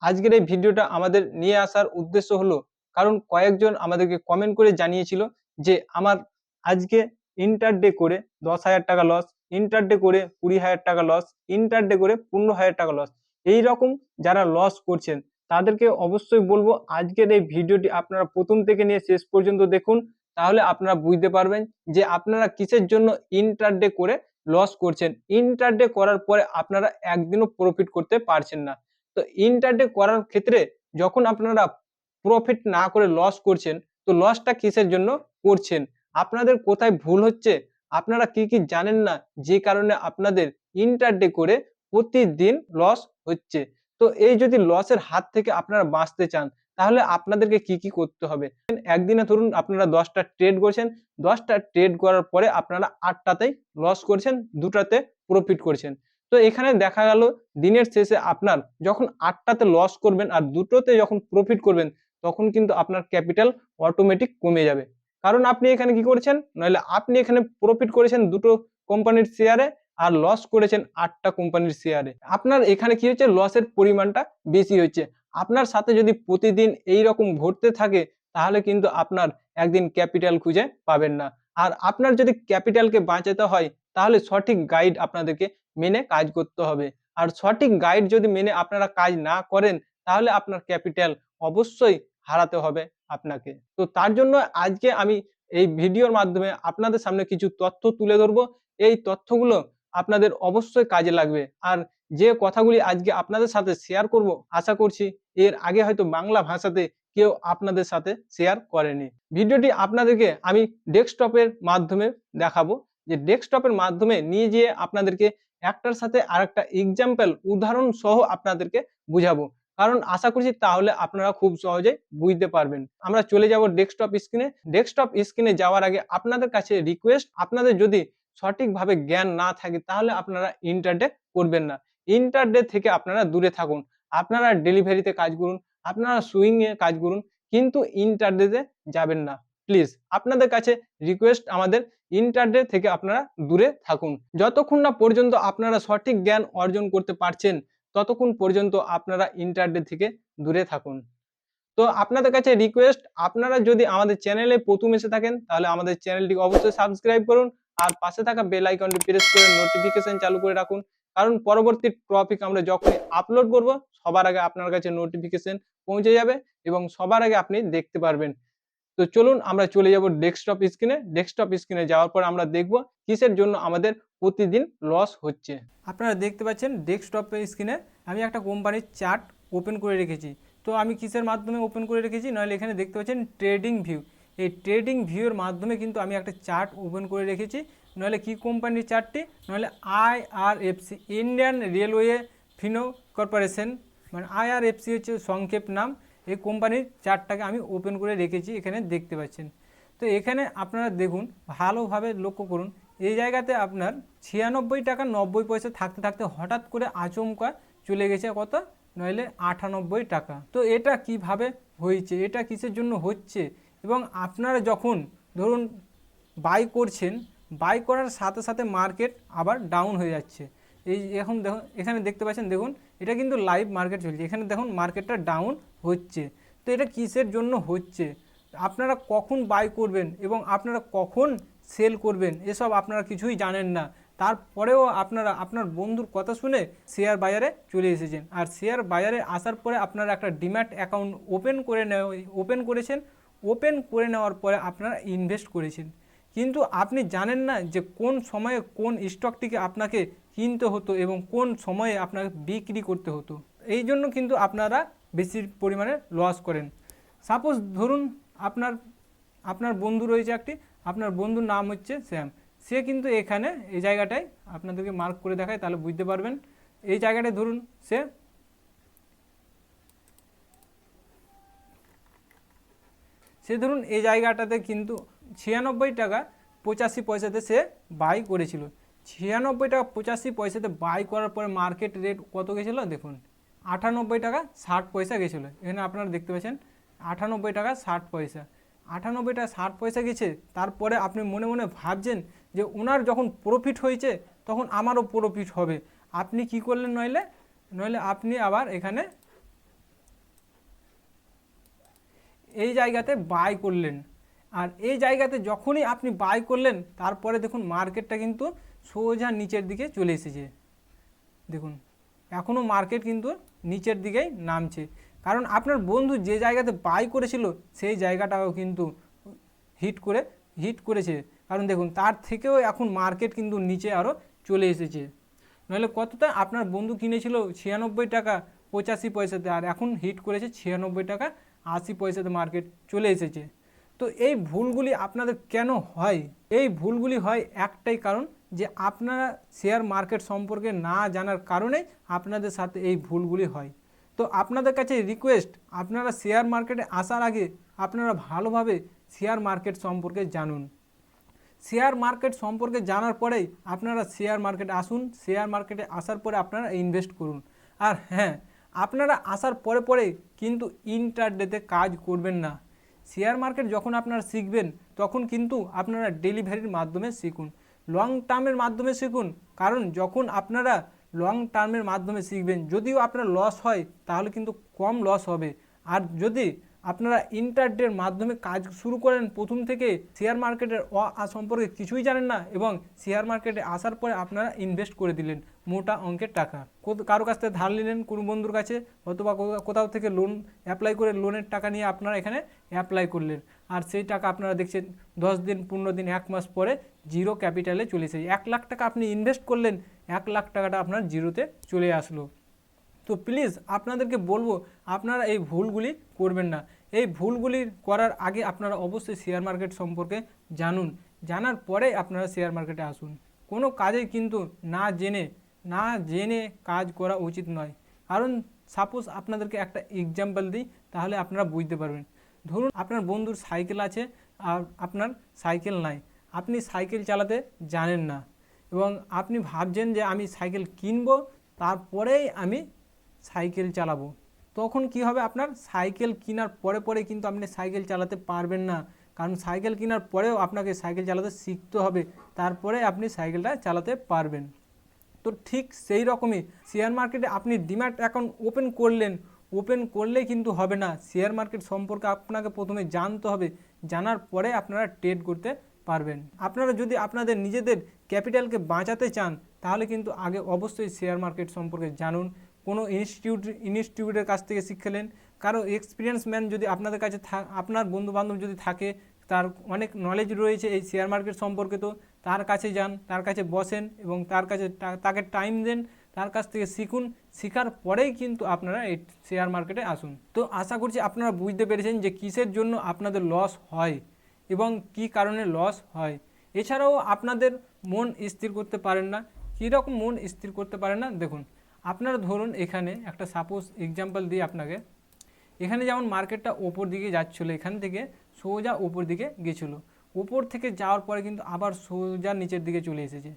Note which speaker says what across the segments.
Speaker 1: আজকের এই ভিডিওটা আমাদের নিয়ে আসার উদ্দেশ্য হলো, কারণ কয়েকজন আমাদেরকে কমেন্ট করে জানিয়েছিল যে আমার আজকে ইন্টারডে করে 10,000 টাকা লস, ইন্টারডে করে 20,000 টাকা লস, ইন্টারডে করে 15,000 টাকা লস। এইরকম যারা লস করছেন তাদেরকে অবশ্যই বলবো আজকের এই ভিডিওটি আপনারা প্রথম থেকে নিয়ে শেষ পর্যন্ত দেখুন। তাহলে আপনারা বুঝতে পারবেন যে আপনারা কিসের জন্য ইন্টারডে করে লস করছেন। ইন্টারডে করার পরে আপনারা একদিনও প্রফিট করতে পারছেন না। তো ইন্টারডে করার ক্ষেত্রে যখন আপনারা প্রফিট না করে লস করছেন, তো লসটা কিসের জন্য করছেন, আপনাদের কোথায় ভুল হচ্ছে, আপনারা কি কি জানেন না যে কারণে আপনাদের ইন্টারডে করে প্রতিদিন লস হচ্ছে। তো এই যদি লসের হাত থেকে আপনারা বাঁচতে চান তাহলে আপনাদেরকে কি কি করতে হবে। একদিনে ধরুন আপনারা 10টা ট্রেড করছেন, 10টা ট্রেড করার পরে আপনারা 8টাতেই লস করছেন, 2টাতে প্রফিট করছেন। তো এখানে দেখা গেল দিনের শেষে আপনার যখন 8টাতে লস করবেন আর 2টোতে যখন প্রফিট করবেন, তখন কিন্তু আপনার ক্যাপিটাল অটোমেটিক কমে যাবে। কারণ আপনি এখানে কি করেছেন, নইলে আপনি এখানে প্রফিট করেছেন 2টো কোম্পানির শেয়ারে আর লস করেছেন 8টা কোম্পানির শেয়ারে। আপনার এখানে কি হচ্ছে, লসের পরিমাণটা বেশি হচ্ছে। আপনার সাথে যদি প্রতিদিন এই রকম ঘটতে থাকে তাহলে কিন্তু আপনার একদিন ক্যাপিটাল খুঁজে পাবেন না। আর আপনার যদি ক্যাপিটালকে বাঁচাতে হয় তাহলে সঠিক গাইড আপনাদেরকে মেনে কাজ করতে হবে। আর সঠিক গাইড যদি মেনে আপনারা কাজ না করেন তাহলে আপনার ক্যাপিটাল অবশ্যই হারাতে হবে আপনাকে। তো তার জন্য আজকে আমি এই ভিডিওর মাধ্যমে আপনাদের সামনে কিছু তথ্য তুলে ধরবো। এই তথ্যগুলো আপনাদের অবশ্যই কাজে লাগবে। আর যে কথাগুলি আজকে আপনাদের সাথে শেয়ার করব, আশা করছি এর আগে হয়তো বাংলা ভাষাতে কেউ আপনাদের সাথে শেয়ার করেনি। ভিডিওটি আপনাদেরকে আমি ডেস্কটপের মাধ্যমে দেখাবো, যে ডেস্কটপের মাধ্যমে নিয়ে যেয়ে আপনাদেরকে একটার সাথে আরেকটা এক্সাম্পল উদাহরণ সহ আপনাদেরকে বুঝাবো। কারণ আশা করছি তাহলে আপনারা খুব সহজে বুঝতে পারবেন। আমরা চলে যাব ডেস্কটপ স্ক্রিনে। ডেস্কটপ স্ক্রিনে যাওয়ার আগে আপনাদের কাছে রিকোয়েস্ট, আপনাদের যদি সঠিকভাবে জ্ঞান না থাকে তাহলে আপনারা ইন্টারডে করবেন না। ইন্টারডে থেকে আপনারা দূরে থাকুন। আপনারা ডেলিভারিতে কাজ করুন, আপনারা সুইং এ কাজ করুন, কিন্তু ইন্টারডেতে যাবেন না। প্লিজ আপনাদের কাছে রিকোয়েস্ট আমাদের, ইন্টারডে থেকে আপনারা দূরে থাকুন। যতক্ষণ না পর্যন্ত আপনারা সঠিক জ্ঞান অর্জন করতে পারছেন ততক্ষণ পর্যন্ত আপনারা ইন্টারডে থেকে দূরে থাকুন। তো আপনাদের কাছে রিকোয়েস্ট, আপনারা যদি আমাদের চ্যানেলে প্রথম এসে থাকেন তাহলে আমাদের চ্যানেলটি অবশ্যই সাবস্ক্রাইব করুন আর পাশে থাকা বেল আইকনটি প্রেস করে নোটিফিকেশন চালু করে রাখুন। কারণ পরবর্তী টপিক আমরা যখনই আপলোড করব সবার আগে আপনার কাছে নোটিফিকেশন পৌঁছে যাবে এবং সবার আগে আপনি দেখতে পারবেন। তো চলুন আমরা চলে যাব ডেস্কটপ স্ক্রিনে। ডেস্কটপ স্ক্রিনে যাওয়ার পর আমরা দেখব কিসের জন্য আমাদের প্রতিদিন লস হচ্ছে। আপনারা দেখতে পাচ্ছেন ডেস্কটপ স্ক্রিনে আমি একটা কোম্পানির চার্ট ওপেন করে রেখেছি। তো আমি কিসের মাধ্যমে ওপেন করে রেখেছি, নাহলে এখানে দেখতে পাচ্ছেন ট্রেডিং ভিউ। এই ট্রেডিং ভিউর মাধ্যমে কিন্তু আমি একটা চার্ট ওপেন করে রেখেছি। নাহলে কি কোম্পানির চার্টটি, নাহলে IRFC, Indian railway Fino corporation, মানে আইআরএফসি হচ্ছে সংক্ষেপ নাম। এই কোম্পানির চার্টটাকে আমি ওপেন করে রেখেছি, এখানে দেখতে পাচ্ছেন। তো এখানে আপনারা দেখুন, ভালোভাবে লক্ষ্য করুন, এই জায়গাতে আপনার 96 টাকা 90 পয়সা থাকতে থাকতে হঠাৎ করে আচমকা চলে গেছে কত, নইলে 98 টাকা। তো এটা কিভাবে হয়েছে, এটা কিসের জন্য হচ্ছে, এবং আপনারা যখন ধরুন বাই করছেন, বাই করার সাথে সাথে মার্কেট আবার ডাউন হয়ে যাচ্ছে। এই এখন দেখুন, এখানে দেখতে পাচ্ছেন, দেখুন এটা কিন্তু লাইভ মার্কেট চলছে, এখানে দেখুন মার্কেটটা ডাউন হচ্ছে। তো এটা কিসের জন্য হচ্ছে, আপনারা কখন বাই করবেন এবং আপনারা কখন সেল করবেন এসব আপনারা কিছুই জানেন না। তারপরেও আপনারা আপনার বন্ধুর কথা শুনে শেয়ার বাজারে চলে এসেছেন। আর শেয়ার বাজারে আসার পরে আপনারা একটা ডিম্যাট অ্যাকাউন্ট ওপেন করেছেন। ওপেন করে নেওয়ার পরে আপনারা ইনভেস্ট করেছেন, কিন্তু আপনি জানেন না যে কোন সময়ে কোন স্টকটিকে আপনাকে কিনতে হতো এবং কোন সময়ে আপনাকে বিক্রি করতে হতো। এই জন্য কিন্তু আপনারা বেশি পরিমাণে লস করেন। সাপোজ ধরুন আপনার বন্ধু রয়েছে একটি, আপনার বন্ধুর নাম হচ্ছে শ্যাম। সে কিন্তু এখানে এই জায়গাটায় আপনাদেরকে মার্ক করে দেখায়, তাহলে বুঝতে পারবেন। এই জায়গাটায় ধরুন সে ধরুন এই জায়গাটাতে কিন্তু 96 টাকা 85 পয়সাতে সে বাই করেছিল। 96 টাকা 85 পয়সাতে বাই করার পরে মার্কেট রেট কত গেছিলো দেখুন, 98 টাকা 60 পয়সা গেছিলো। এখানে আপনারা দেখতে পাচ্ছেন 98 টাকা 60 পয়সা, 98 টাকা 60 পয়সা গেছে। তারপরে আপনি মনে মনে ভাবছেন যে ওনার যখন প্রফিট হয়েছে তখন আমারও প্রফিট হবে। আপনি কি করলেন, নইলে আপনি আবার এখানে এই জায়গাতে বাই করলেন, আর এই জায়গাতে যখনই আপনি বাই করলেন তারপরে দেখুন মার্কেটটা কিন্তু সোজা নিচের দিকে চলে এসেছে। দেখুন এখনও মার্কেট কিন্তু নিচের দিকেই নামছে, কারণ আপনার বন্ধু যে জায়গাতে বাই করেছিল সেই জায়গাটাও কিন্তু হিট করেছে। কারণ দেখুন তার থেকেও এখন মার্কেট কিন্তু নিচে আরও চলে এসেছে। নইলে কতটা আপনার বন্ধু কিনেছিল 96 টাকা 85 পয়সাতে, আর এখন হিট করেছে 96 টাকা 80 পয়সাতে মার্কেট চলে এসেছে। তো এই ভুলগুলি আপনাদের কেন হয়? এই ভুলগুলি হয় একটাই কারণ, যে আপনারা শেয়ার মার্কেট সম্পর্কে না জানার কারণে আপনাদের সাথে এই ভুলগুলি হয়। তো আপনাদের কাছে রিকোয়েস্ট, আপনারা শেয়ার মার্কেটে আসার আগে আপনারা ভালোভাবে শেয়ার মার্কেট সম্পর্কে জানুন। শেয়ার মার্কেট সম্পর্কে জানার পরেই আপনারা শেয়ার মার্কেটে আসুন। শেয়ার মার্কেটে আসার পরে আপনারা ইনভেস্ট করুন। আর হ্যাঁ, আপনারা আসার পরে কিন্তু ইন্টারডেতে কাজ করবেন না। শেয়ার মার্কেট যখন আপনারা শিখবেন তখন কিন্তু আপনারা ডেলিভারির মাধ্যমে শিখুন, লং টার্মের মাধ্যমে শিখুন। কারণ যখন আপনারা লং টার্মের মাধ্যমে শিখবেন, যদিও আপনার লস হয় তাহলে কিন্তু কম লস হবে। আর যদি আপনারা ইন্টারডের মাধ্যমে কাজ শুরু করেন প্রথম থেকে, শেয়ার মার্কেটের সম্পর্কে কিছুই জানেন না এবং শেয়ার মার্কেটে আসার পরে আপনারা ইনভেস্ট করে দিলেন মোটা অঙ্কের টাকা, কারো কাছ থেকে ধার নিলেন কোনো বন্ধুর কাছে, অথবা কোথাও থেকে লোন অ্যাপ্লাই করে লোনের টাকা নিয়ে আপনারা এখানে অ্যাপ্লাই করলেন, আর সেই টাকা আপনারা দেখছেন 10 দিন 15 দিন 1 মাস পরে জিরো ক্যাপিটালে চলে এসেছে। 1 লাখ টাকা আপনি ইনভেস্ট করলেন, 1 লাখ টাকাটা আপনার জিরোতে চলে আসলো। তো প্লিজ আপনাদেরকে বলবো আপনারা এই ভুলগুলি করবেন না। এই ভুলগুলি করার আগে আপনারা অবশ্যই শেয়ার মার্কেট সম্পর্কে জানুন, জানার পরে আপনারা শেয়ার মার্কেটে আসুন। কোনো কাজেই কিন্তু না জেনে কাজ করা উচিত নয়। কারণ সাপোজ আপনাদেরকে একটা এক্সাম্পল দিই, তাহলে আপনারা বুঝতে পারবেন। ধরুন আপনার বন্ধুর সাইকেল আছে আর আপনার সাইকেল নাই, আপনি সাইকেল চালাতে জানেন না এবং আপনি ভাবছেন যে আমি সাইকেল কিনবো, তারপরেই আমি সাইকেল চালাবো। তখন কি হবে, আপনার সাইকেল কেনার পরে কিন্তু আপনি সাইকেল চালাতে পারবেন না। কারণ সাইকেল কেনার পরেও আপনাকে সাইকেল চালাতে শিখতে হবে, তারপরে আপনি সাইকেলটা চালাতে পারবেন। তো ঠিক সেই রকমই শেয়ার মার্কেটে আপনি ডিম্যাট অ্যাকাউন্ট ওপেন করলেই কিন্তু হবে না। শেয়ার মার্কেট সম্পর্কে আপনাকে প্রথমে জানতে হবে, জানার পরে আপনারা ট্রেড করতে পারবেন। আপনারা যদি আপনাদের নিজেদের ক্যাপিটালকে বাঁচাতে চান তাহলে কিন্তু আগে অবশ্যই শেয়ার মার্কেট সম্পর্কে জানুন। কোনো ইনস্টিটিউটের কাছ থেকে শিখলেন, কারো এক্সপিরিয়েন্স ম্যান যদি আপনাদের কাছে আপনার বন্ধুবান্ধব যদি থাকে, তার অনেক নলেজ রয়েছে এই শেয়ার মার্কেট সম্পর্কে, তো তার কাছে যান, তার কাছে বসেন এবং তাকে টাইম দেন, তার কাছ থেকে শিখুন। শেখার পরেই কিন্তু আপনারা এই শেয়ার মার্কেটে আসুন। তো আশা করছি আপনারা বুঝতে পেরেছেন যে কিসের জন্য আপনাদের লস হয় এবং কি কারণে লস হয়। এছাড়াও আপনাদের মন স্থির করতে পারেন না। কীরকম মন স্থির করতে পারেন না, দেখুন আপনারা ধরুন এখানে একটা সাপোজ এক্সাম্পল দিই আপনাকে। এখানে যেমন মার্কেটটা ওপর দিকে যাচ্ছিলো, এখান থেকে সোজা ওপর দিকে গেছিলো, ওপর থেকে যাওয়ার পরে কিন্তু আবার সোজা নিচের দিকে চলে এসেছে।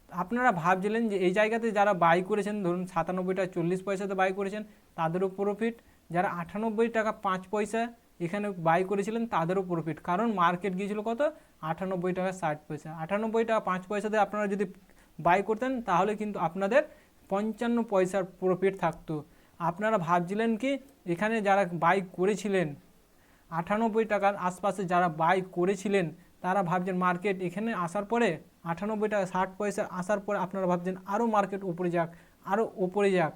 Speaker 1: আপনারা ভাবছিলেন যে এই জায়গাতে যারা বাই করেছেন, ধরুন 97 টাকা 40 পয়সাতে বাই করেছেন তাদেরও প্রফিট, যারা 98 টাকা 5 পয়সা এখানে বাই করেছিলেন তাদেরও প্রফিট। কারণ মার্কেট গিয়েছিল কত, 98 টাকা 60 পয়সা। 98 টাকা 5 পয়সাতে আপনারা যদি বাই করতেন তাহলে কিন্তু আপনাদের 55 পয়সার প্রফিট থাকতো। আপনারা ভাবছিলেন কি এখানে যারা বাই করেছিলেন 98 টাকার আশপাশে যারা বাই করেছিলেন তারা ভাবছেন মার্কেট এখানে আসার পরে 98 টাকা 60 পয়সা আসার পরে আপনারা ভাবছেন আরও মার্কেট উপরে যাক, আরও ওপরে যাক।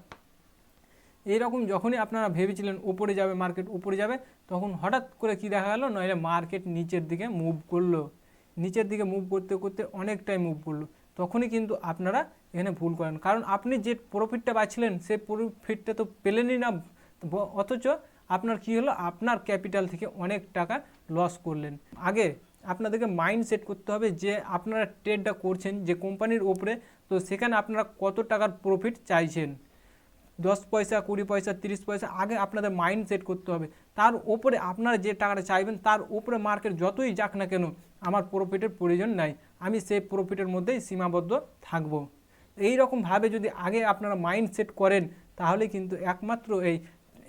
Speaker 1: এইরকম যখনই আপনারা ভেবেছিলেন উপরে যাবে, মার্কেট উপরে যাবে, তখন হঠাৎ করে কি দেখা গেল, নইলে মার্কেট নিচের দিকে মুভ করলো। নিচের দিকে মুভ করতে করতে অনেকটাই মুভ করলো, তখনই কিন্তু আপনারা এখানে ভুল করেন। কারণ আপনি যে প্রফিটটা পাচ্ছিলেন সেই প্রফিটটা তো পেলেনই না, অথচ আপনার কি হলো, আপনার ক্যাপিটাল থেকে অনেক টাকা লস করলেন। আগে আপনাদেরকে মাইন্ড সেট করতে হবে যে আপনারা ট্রেডটা করছেন যে কোম্পানির ওপরে, তো সেখানে আপনারা কত টাকার প্রফিট চাইছেন। 10 পয়সা 20 পয়সা 30 পয়সা আগে আপনাদের মাইন্ড সেট করতে হবে। তার উপরে আপনারা যে টাকাটা চাইবেন তার উপরে মার্কেট যতই যাক না কেন আমার প্রফিটের প্রয়োজন নাই, আমি সেই প্রফিটের মধ্যেই সীমাবদ্ধ থাকব। এই রকমভাবে যদি আগে আপনারা মাইন্ড সেট করেন তাহলে কিন্তু একমাত্র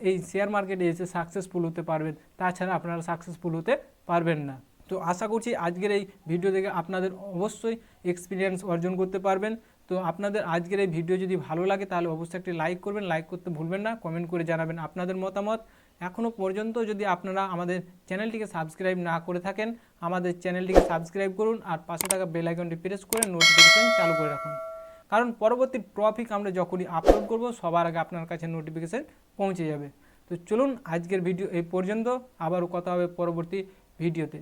Speaker 1: এই শেয়ার মার্কেটে এসে সাকসেসফুল হতে পারবেন, তাছাড়া আপনারা সাকসেসফুল হতে পারবেন না। তো আশা করছি আজকের এই ভিডিও দেখে আপনাদের অবশ্যই এক্সপিরিয়েন্স অর্জন করতে পারবেন। তো তো আপনাদের আজকের এই ভিডিও যদি ভালো লাগে তাহলে অবশ্যই একটি লাইক করবেন, লাইক করতে ভুলবেন না, কমেন্ট করে জানাবেন আপনাদের মতামত। এখনও পর্যন্ত যদি আপনারা আমাদের চ্যানেলটিকে সাবস্ক্রাইব না করে থাকেন, আমাদের চ্যানেলটিকে সাবস্ক্রাইব করুন আর পাশে থাকা বেল আইকনটি প্রেস করে নোটিফিকেশন চালু করে রাখুন, কারণ পরবর্তী টপিক আমরা যখনই আপলোড করব সবার আগে আপনার কাছে নোটিফিকেশন পৌঁছে যাবে। তো চলুন আজকের ভিডিও এই পর্যন্ত, আবারও কথা হবে পরবর্তী ভিডিওতে।